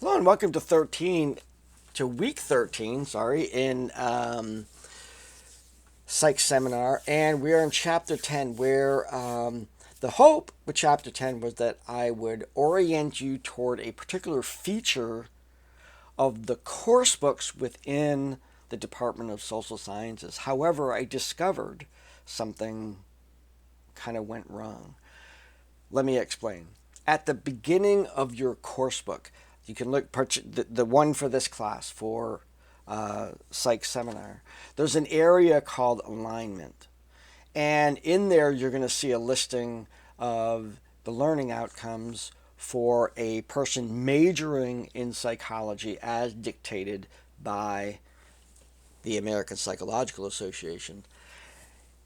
Hello and welcome to week 13, in Psych Seminar. And we are in Chapter 10, where the hope with Chapter 10 was that I would orient you toward a particular feature of the course books within the Department of Social Sciences. However, I discovered something kind of went wrong. Let me explain. At the beginning of your course book, you can look the one for this class for Psych Seminar. There's an area called alignment, and in there you're going to see a listing of the learning outcomes for a person majoring in psychology as dictated by the American Psychological Association.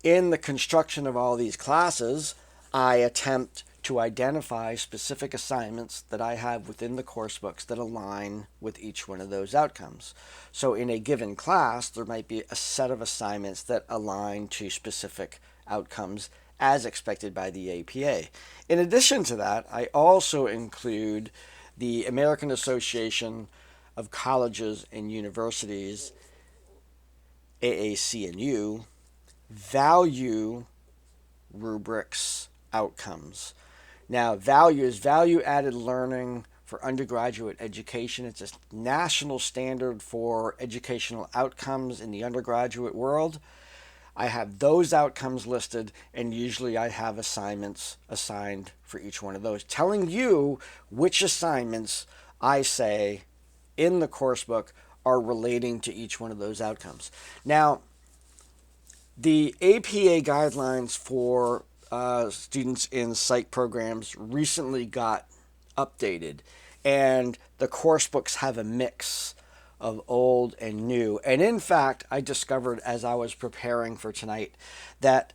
In the construction of all these classes, I attempt to identify specific assignments that I have within the course books that align with each one of those outcomes. So in a given class, there might be a set of assignments that align to specific outcomes as expected by the APA. In addition to that, I also include the American Association of Colleges and Universities, AAC&U, value rubrics outcomes. Now, value is value-added learning for undergraduate education. It's a national standard for educational outcomes in the undergraduate world. I have those outcomes listed, and usually I have assignments assigned for each one of those, telling you which assignments I say in the course book are relating to each one of those outcomes. Now, the APA guidelines for students in psych programs recently got updated, and the course books have a mix of old and new. And in fact, I discovered as I was preparing for tonight that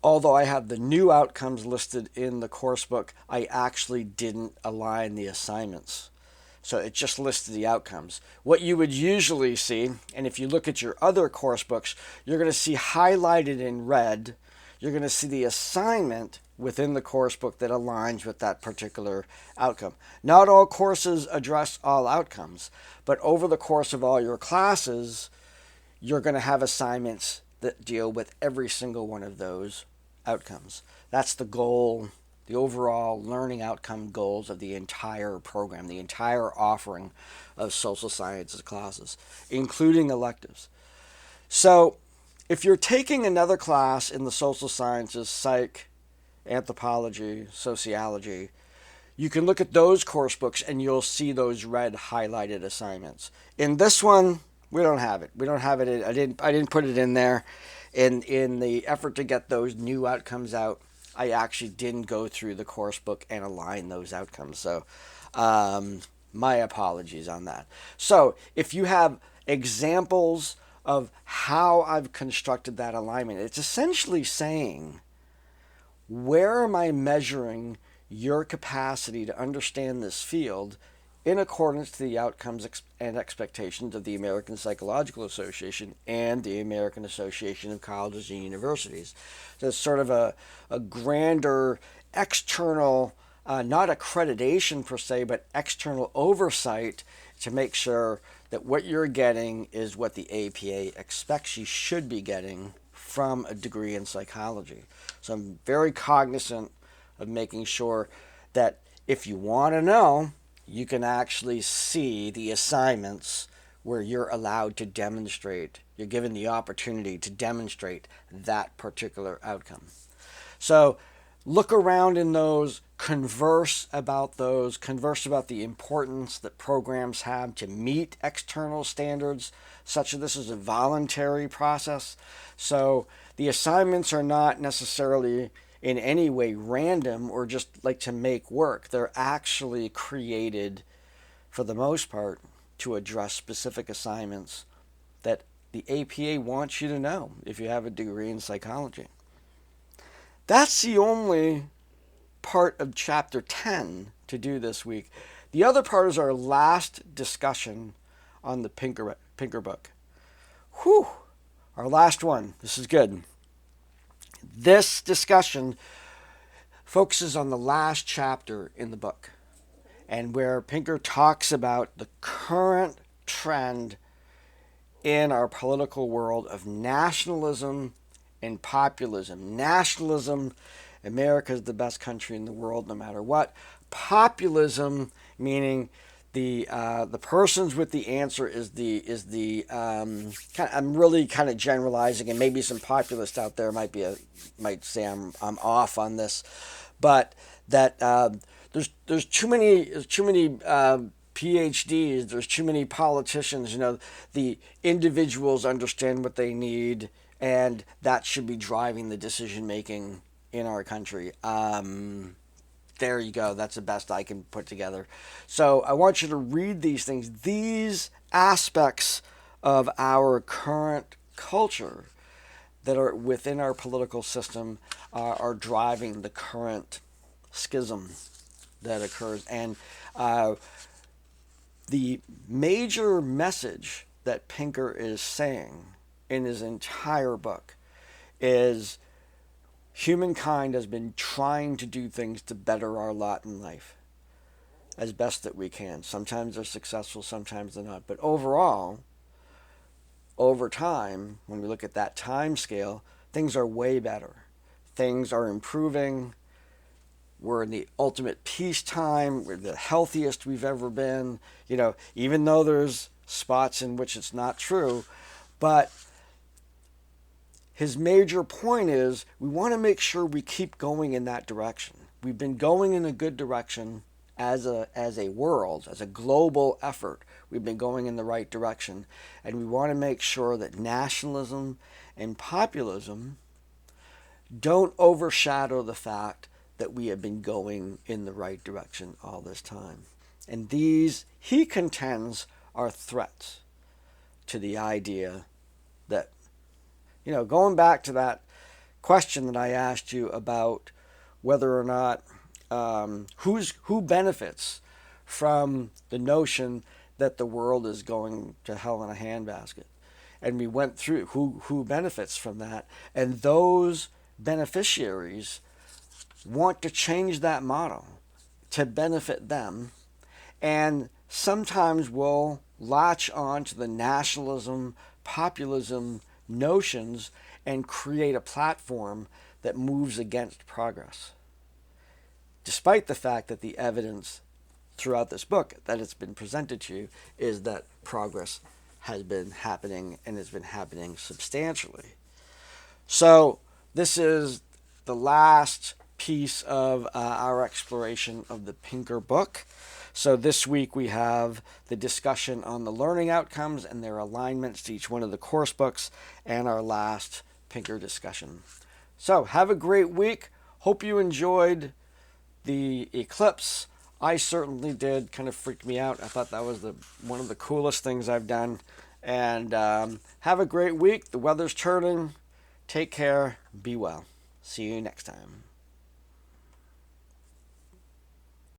although I have the new outcomes listed in the course book, I actually didn't align the assignments. So it just listed the outcomes. What you would usually see, and if you look at your other course books, you're going to see highlighted in red, you're going to see the assignment within the course book that aligns with that particular outcome. Not all courses address all outcomes, but over the course of all your classes, you're going to have assignments that deal with every single one of those outcomes. That's the goal, the overall learning outcome goals of the entire program, the entire offering of social sciences classes, including electives. So, if you're taking another class in the social sciences, psych, anthropology, sociology, you can look at those course books and you'll see those red highlighted assignments. In this one, we don't have it. We don't have it. I didn't put it in there. In the effort to get those new outcomes out, I actually didn't go through the course book and align those outcomes. So, my apologies on that. So, if you have examples of how I've constructed that alignment, it's essentially saying, where am I measuring your capacity to understand this field in accordance to the outcomes and expectations of the American Psychological Association and the American Association of Colleges and Universities. So it's sort of a grander external, not accreditation per se, but external oversight to make sure that what you're getting is what the APA expects you should be getting from a degree in psychology. So I'm very cognizant of making sure that if you want to know, you can actually see the assignments where you're allowed to demonstrate, you're given the opportunity to demonstrate that particular outcome. So look around in those, converse about the importance that programs have to meet external standards, such as this is a voluntary process. So the assignments are not necessarily in any way random or just like to make work. They're actually created, for the most part, to address specific assignments that the APA wants you to know if you have a degree in psychology. That's the only part of Chapter 10 to do this week. The other part is our last discussion on the Pinker book. Whew! Our last one. This is good. This discussion focuses on the last chapter in the book. and where Pinker talks about the current trend in our political world of nationalism and populism. Nationalism, America is the best country in the world no matter what. Populism, meaning the persons with the answer is the I'm really kind of generalizing, and maybe some populists out there might say I'm off on this, but that there's too many PhDs, there's too many politicians. The individuals understand what they need, and that should be driving the decision making in our country. There you go. That's the best I can put together. So I want you to read these things. These aspects of our current culture that are within our political system are driving the current schism that occurs. And the major message that Pinker is saying in his entire book is humankind has been trying to do things to better our lot in life as best that we can. Sometimes they're successful, sometimes they're not. But overall, over time, when we look at that time scale, things are way better. Things are improving. We're in the ultimate peacetime. We're the healthiest we've ever been. Even though there's spots in which it's not true, but his major point is we want to make sure we keep going in that direction. We've been going in a good direction as a world, as a global effort. We've been going in the right direction. And we want to make sure that nationalism and populism don't overshadow the fact that we have been going in the right direction all this time. And these, he contends, are threats to the idea that, going back to that question that I asked you about whether or not who benefits from the notion that the world is going to hell in a handbasket. And we went through who benefits from that. And those beneficiaries want to change that model to benefit them, and sometimes will latch on to the nationalism, populism notions and create a platform that moves against progress. Despite the fact that the evidence throughout this book that it's been presented to you is that progress has been happening, and has been happening substantially. So this is the last piece of our exploration of the Pinker book. So this week we have the discussion on the learning outcomes and their alignments to each one of the course books, and our last Pinker discussion. So have a great week. Hope you enjoyed the eclipse. I certainly did. Kind of freaked me out. I thought that was one of the coolest things I've done. And have a great week. The weather's turning. Take care. Be well. See you next time.